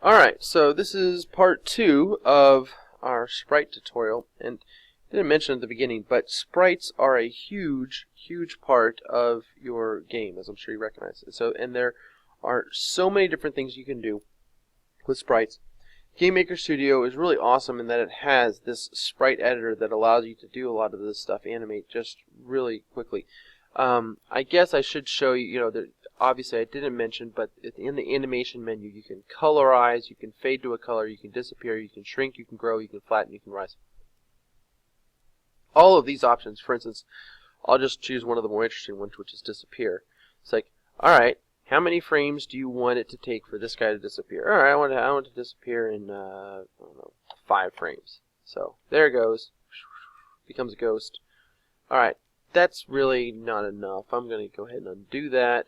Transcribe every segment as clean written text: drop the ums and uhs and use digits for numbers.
Alright, so this is part 2 of our Sprite tutorial, and I didn't mention at the beginning, but sprites are a huge part of your game, as I'm sure you recognize it. And there are so many different things you can do with sprites. Game Maker Studio is really awesome in that it has this sprite editor that allows you to do a lot of this stuff, animate just really quickly. I guess I should show you, obviously I didn't mention, but in the animation menu you can colorize, you can fade to a color, you can disappear, you can shrink, you can grow, you can flatten, you can rise. All of these options, for instance, I'll just choose one of the more interesting ones, which is disappear. It's like, alright, how many frames do you want it to take for this guy to disappear? Alright, I want it to disappear in, I don't know, 5 frames. So, there it goes. Becomes a ghost. Alright, that's really not enough. I'm going to go ahead and undo that.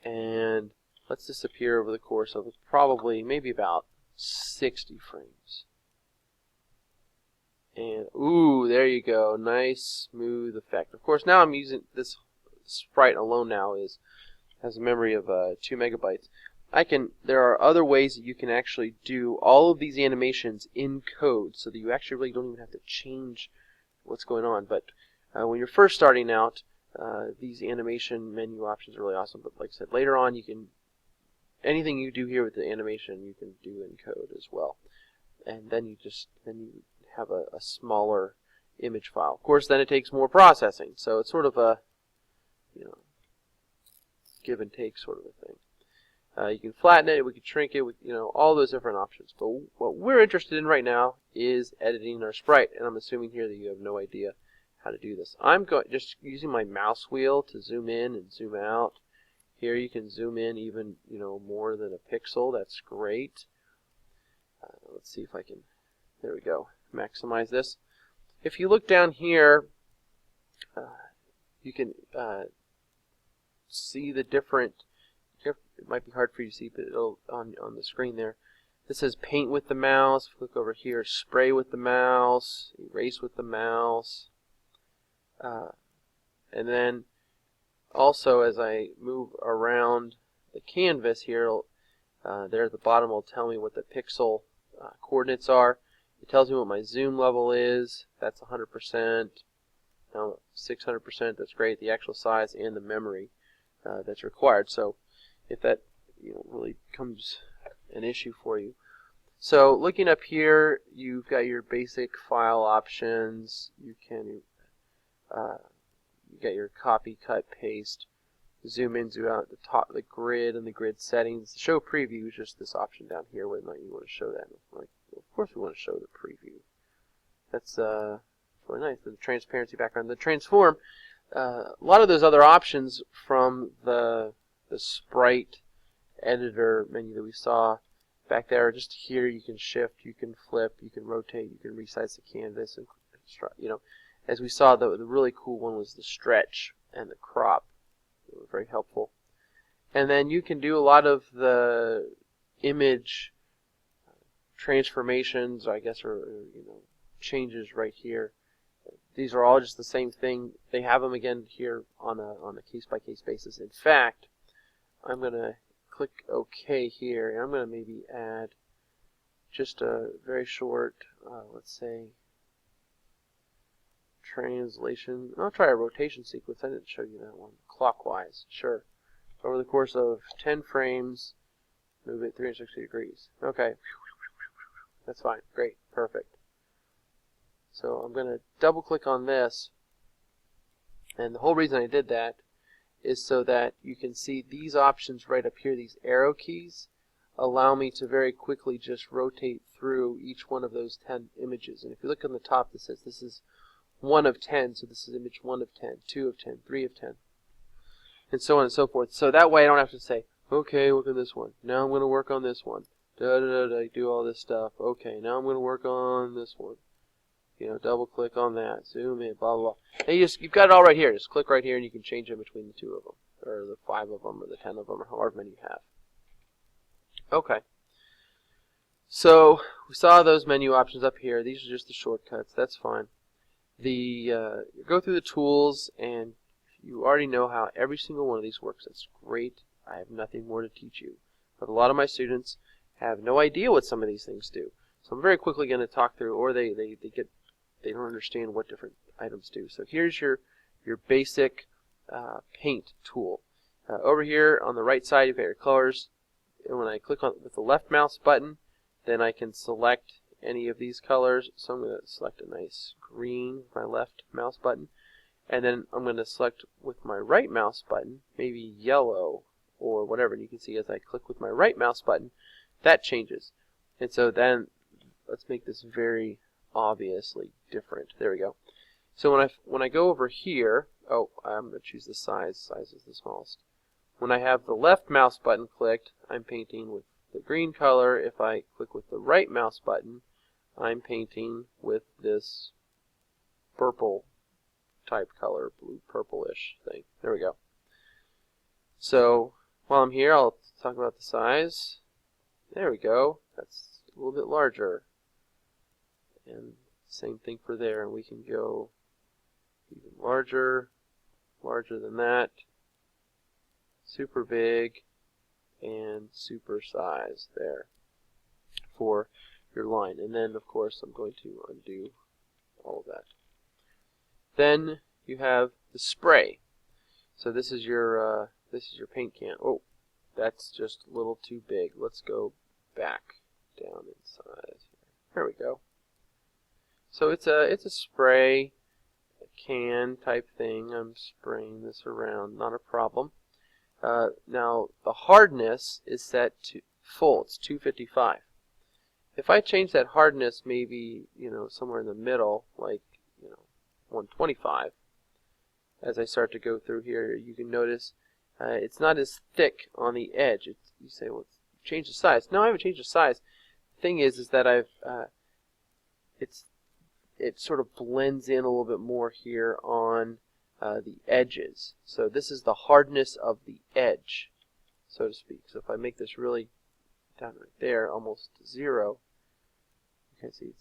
And let's disappear over the course of probably maybe about 60 frames. And ooh, there you go, nice smooth effect. Of course, now I'm using this sprite alone. Now has a memory of 2 megabytes. There are other ways that you can actually do all of these animations in code, so that you actually really don't even have to change what's going on. But when you're first starting out, these animation menu options are really awesome. But like I said, later on, anything you do here with the animation, you can do in code as well. And then you have a smaller image file. Of course, then it takes more processing. So it's sort of a give and take sort of a thing. You can flatten it, we can shrink it, all those different options. But what we're interested in right now is editing our sprite, and I'm assuming here that you have no idea how to do this. I'm just using my mouse wheel to zoom in and zoom out. Here you can zoom in even more than a pixel. That's great. Let's see if I can. There we go. Maximize this. If you look down here, you can see the different. It might be hard for you to see, but it'll on the screen there. This says paint with the mouse. Click over here. Spray with the mouse. Erase with the mouse. And then also, as I move around the canvas here, there at the bottom will tell me what the pixel coordinates are. It tells me what my zoom level is. That's 100%. Now 600%. That's great. The actual size and the memory that's required. So if that really becomes an issue for you. So looking up here, you've got your basic file options. You got your copy, cut, paste, zoom in, zoom out, the top, the grid, and the grid settings. The show preview is just this option down here, whether or not you want to show that. Like, of course, we want to show the preview. That's really nice. The transparency background, the transform. A lot of those other options from the sprite editor menu that we saw back there, just here you can shift, you can flip, you can rotate, you can resize the canvas, and as we saw, the really cool one was the stretch and the crop. They were very helpful. And then you can do a lot of the image transformations, I guess, or changes right here. These are all just the same thing. They have them again here on a case-by-case basis. In fact, I'm going to click OK here, and I'm going to maybe add just a very short, let's say, translation. I'll try a rotation sequence. I didn't show you that one. Clockwise, sure. Over the course of 10 frames, move it 360 degrees. Okay. That's fine. Great. Perfect. So I'm going to double click on this. And the whole reason I did that is so that you can see these options right up here, these arrow keys, allow me to very quickly just rotate through each one of those 10 images. And if you look on the top, it says this is 1 of 10, so this is image 1 of 10, 2 of 10, 3 of 10, and so on and so forth. So that way I don't have to say, okay, look at this one. Now I'm going to work on this one. Do all this stuff. Okay, now I'm going to work on this one. Double click on that, zoom in, blah, blah, blah. And you've got it all right here. Just click right here and you can change it between the 2 of them, or the 5 of them, or the 10 of them, or however many you have. Okay. So we saw those menu options up here. These are just the shortcuts. That's fine. You go through the tools, and you already know how every single one of these works. That's great. I have nothing more to teach you. But a lot of my students have no idea what some of these things do. So I'm very quickly going to talk through, or they don't understand what different items do. So here's your basic paint tool. Over here on the right side, you've got your colors. And when I click on with the left mouse button, then I can select any of these colors. So I'm going to select a nice green with my left mouse button. And then I'm going to select with my right mouse button, maybe yellow or whatever. And you can see as I click with my right mouse button, that changes. And so then let's make this very obviously different. There we go. So when I go over here, oh, I'm going to choose the size. Size is the smallest. When I have the left mouse button clicked, I'm painting with the green color. If I click with the right mouse button, I'm painting with this purple type color, blue purplish thing. There we go. So while I'm here, I'll talk about the size. There we go. That's a little bit larger. And same thing for there. And we can go even larger, larger than that, super big, and super size there for your line. And then, of course, I'm going to undo all of that. Then you have the spray. So this is your paint can. Oh, that's just a little too big. Let's go back down in size. There we go. So it's a spray can type thing. I'm spraying this around, not a problem. Now the hardness is set to full. It's 255. If I change that hardness, maybe somewhere in the middle, like 125. As I start to go through here, you can notice it's not as thick on the edge. You say, well, change the size. No, I haven't changed the size. The thing is that it sort of blends in a little bit more here on the edges. So this is the hardness of the edge, so to speak. So if I make this really down right there, almost 0, you can see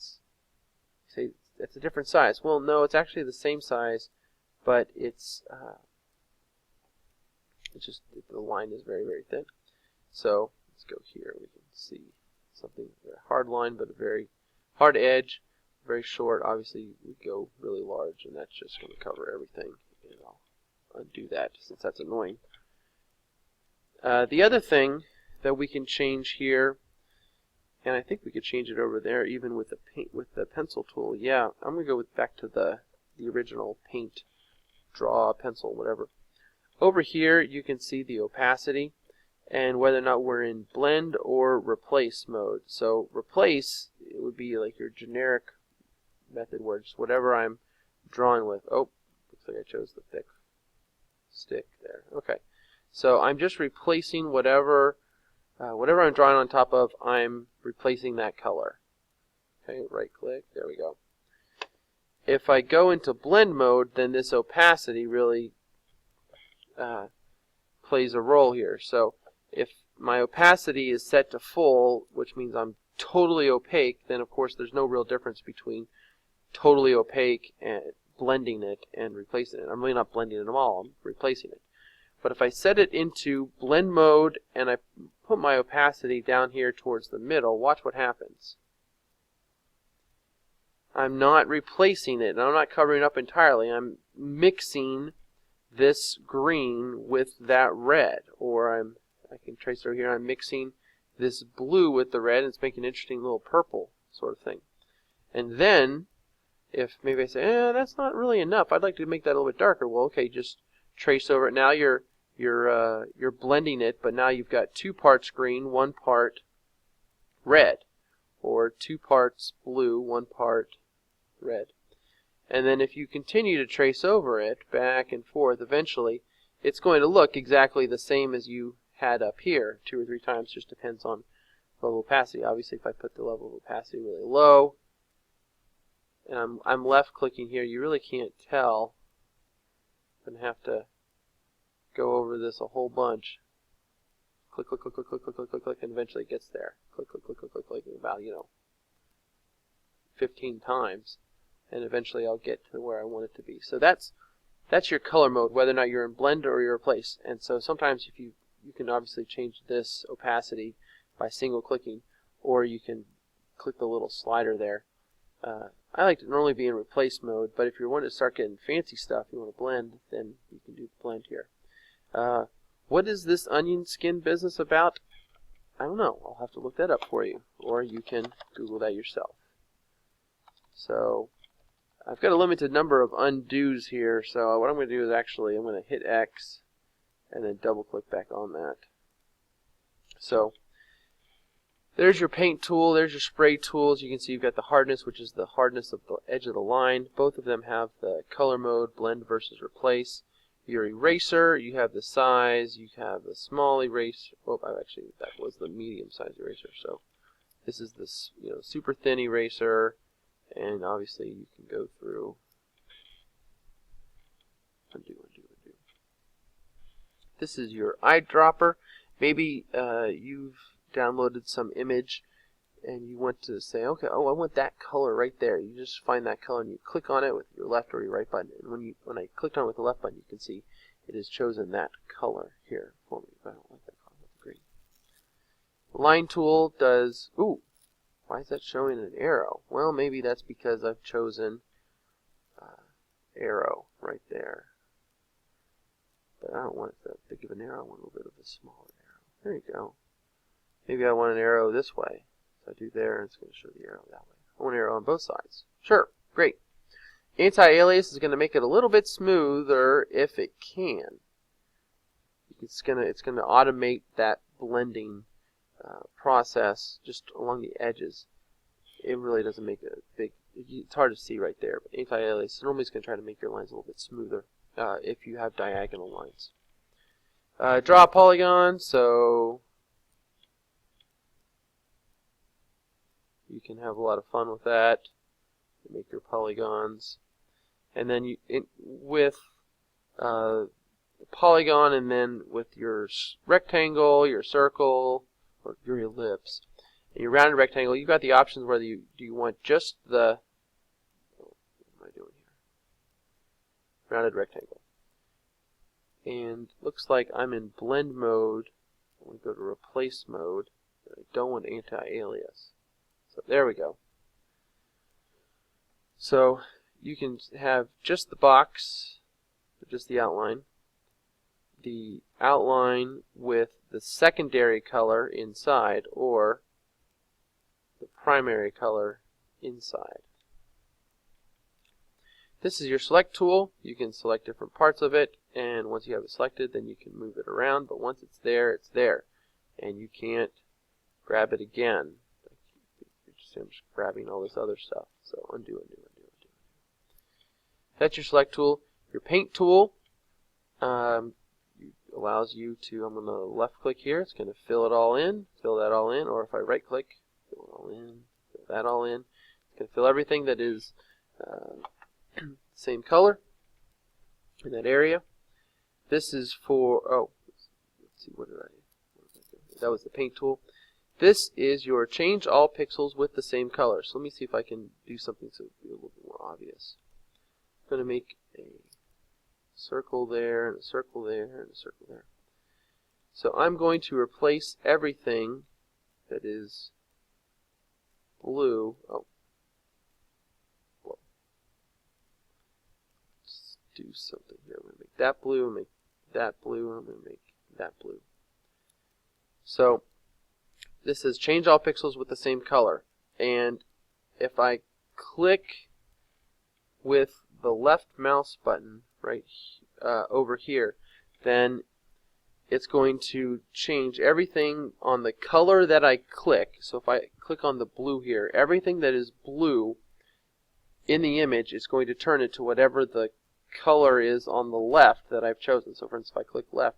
it's a different size. Well, no, it's actually the same size, but it's just the line is very, very thin. So let's go here. We can see something very hard line, but a very hard edge, very short. Obviously, we go really large, and that's just going to cover everything. And I'll undo that since that's annoying. The other thing that we can change here, and I think we could change it over there even with the pencil tool. Yeah, I'm going to go back to the original paint, draw, pencil, whatever. Over here you can see the opacity and whether or not we're in blend or replace mode. So replace, it would be like your generic method where just whatever I'm drawing with. Oh, looks like I chose the thick stick there. Okay, so I'm just replacing whatever I'm drawing on top of, I'm replacing that color. Okay, right click, there we go. If I go into blend mode, then this opacity really plays a role here. So if my opacity is set to full, which means I'm totally opaque, then of course there's no real difference between totally opaque and blending it and replacing it. I'm really not blending it at all, I'm replacing it. But if I set it into blend mode and I put my opacity down here towards the middle, watch what happens. I'm not replacing it, and I'm not covering it up entirely. I'm mixing this green with that red, or I can trace over here, I'm mixing this blue with the red, and it's making an interesting little purple sort of thing. And then, if maybe I say, that's not really enough, I'd like to make that a little bit darker. Well, okay, just trace over it. Now you're blending it, but now you've got 2 parts green, 1 part red, or 2 parts blue, 1 part red. And then if you continue to trace over it back and forth, eventually it's going to look exactly the same as you had up here 2 or 3 times. Just depends on level of opacity. Obviously, if I put the level of opacity really low, and I'm left clicking here, you really can't tell. I'm going to have to go over this a whole bunch. Click, click, click, click, click, click, click, click, click, and eventually it gets there. Click, click, click, click, click, click, about 15 times, and eventually I'll get to where I want it to be. So that's your color mode, whether or not you're in blend or you're replace. And so sometimes if you can obviously change this opacity by single clicking or you can click the little slider there. I like to normally be in replace mode, but if you want to start getting fancy stuff, you want to blend, then you can do the blend here. What is this onion skin business about? I don't know. I'll have to look that up for you, or you can Google that yourself. So I've got a limited number of undos here, so what I'm going to do is actually I'm going to hit X and then double click back on that. So there's your paint tool, there's your spray tools. You can see you've got the hardness, which is the hardness of the edge of the line. Both of them have the color mode, blend versus replace. Your eraser, you have the size, you have the small eraser. Oh, actually that was the medium size eraser. So this is this, super thin eraser, and obviously you can go through undo. This is your eyedropper. Maybe you've downloaded some image and you want to say, okay, I want that color right there. You just find that color and you click on it with your left or your right button. And when I clicked on it with the left button, you can see it has chosen that color here for me. But I don't like that color. That's green. Line tool does, why is that showing an arrow? Well, maybe that's because I've chosen arrow right there. But I don't want that big of an arrow. I want a little bit of a smaller arrow. There you go. Maybe I want an arrow this way. So I do there, and it's going to show the arrow that way. I want an arrow on both sides. Sure, great. Anti-alias is going to make it a little bit smoother if it can. It's going to automate that blending process just along the edges. It really doesn't make a big. It's hard to see right there, but anti-alias normally is going to try to make your lines a little bit smoother if you have diagonal lines. Draw a polygon, so you can have a lot of fun with that. Make your polygons, and then with the polygon, and then with your rectangle, your circle, or your ellipse, and your rounded rectangle, you've got the options whether do you want just the what am I doing here? Rounded rectangle. And looks like I'm in blend mode. I'm going to go to replace mode. I don't want anti-alias. So there we go. So you can have just the box, just the outline with the secondary color inside, or the primary color inside. This is your select tool. You can select different parts of it, and once you have it selected, then you can move it around, but once it's there, it's there. And you can't grab it again. I'm just grabbing all this other stuff. So undo. That's your select tool. Your paint tool allows you to, I'm going to left click here. It's going to fill it all in, fill that all in, or if I right click, fill it all in, fill that all in. It's going to fill everything that is same color in that area. This is for, let's see, what did I do? That was the paint tool. This is your change all pixels with the same color. So let me see if I can do something so it'll be a little bit more obvious. I'm going to make a circle there, and a circle there, and a circle there. So I'm going to replace everything that is blue. Let's do something here. I'm going to make that blue, and make that blue, and I'm going to make that blue. So this says change all pixels with the same color. And if I click with the left mouse button right over here, then it's going to change everything on the color that I click. So if I click on the blue here, everything that is blue in the image is going to turn it to whatever the color is on the left that I've chosen. So for instance, if I click left,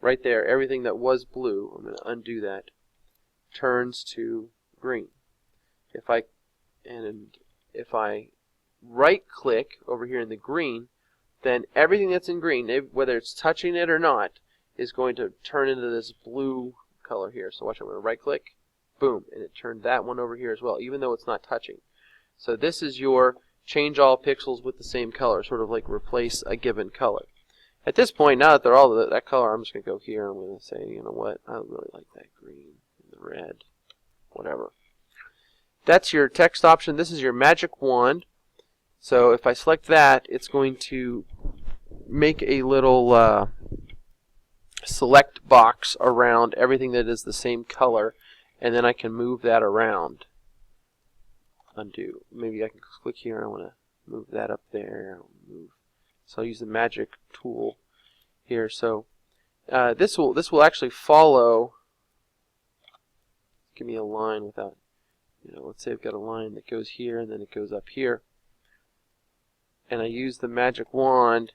right there, everything that was blue, I'm going to undo that, turns to green. If I right click over here in the green, then everything that's in green, whether it's touching it or not, is going to turn into this blue color here. So watch, I'm going to right click, boom, and it turned that one over here as well, even though it's not touching. So this is your change all pixels with the same color, sort of like replace a given color. At this point, now that they're all that color, I'm just going to go here and I'm going to say, you know what, I really like that green and the red. that's your text option. This is your magic wand. So if I select that, it's going to make a little select box around everything that is the same color, and then I can move that around. Undo. Maybe I can click here. I want to move that up there. So I'll use the magic tool here. So this will actually follow. Give me a line without, let's say I've got a line that goes here and then it goes up here, and I use the magic wand.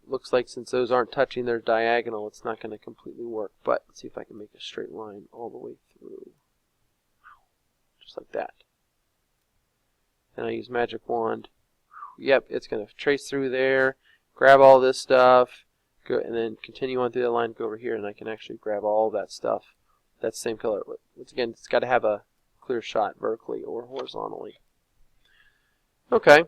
Looks like since those aren't touching, they're diagonal, it's not going to completely work. But let's see if I can make a straight line all the way through, just like that. And I use magic wand. Yep, it's going to trace through there, grab all this stuff, go, and then continue on through the line, go over here, and I can actually grab all that stuff. That's the same color. Once again, it's got to have a clear shot vertically or horizontally. Okay.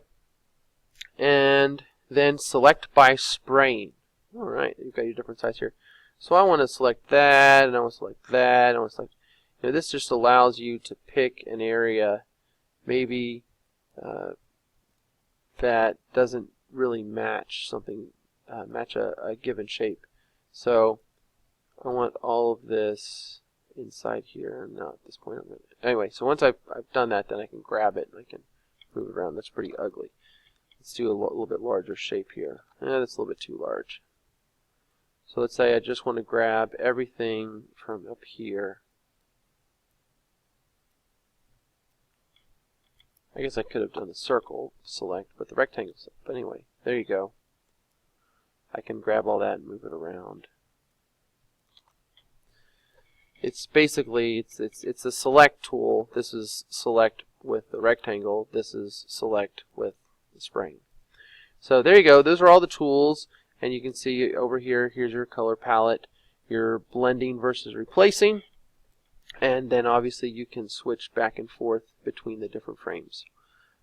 And then select by spraying. Alright, you've got your different size here. So I want to select that, and I want to select that, and I want to select... this just allows you to pick an area maybe that doesn't really match something, match a given shape. So I want all of this inside here. Now at this point, anyway. So once I've done that, then I can grab it and I can move it around. That's pretty ugly. Let's do a little bit larger shape here. That's a little bit too large. So let's say I just want to grab everything from up here. I guess I could have done the circle select, but the rectangle select. But anyway, there you go. I can grab all that and move it around. It's basically it's a select tool. This is select with the rectangle. This is select with the spring. So there you go. Those are all the tools, and you can see over here. Here's your color palette, your blending versus replacing. And then obviously you can switch back and forth between the different frames.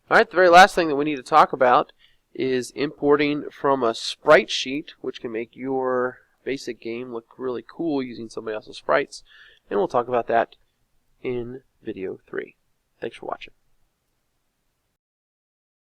Alright, the very last thing that we need to talk about is importing from a sprite sheet, which can make your basic game look really cool using somebody else's sprites. And we'll talk about that in video 3. Thanks for watching.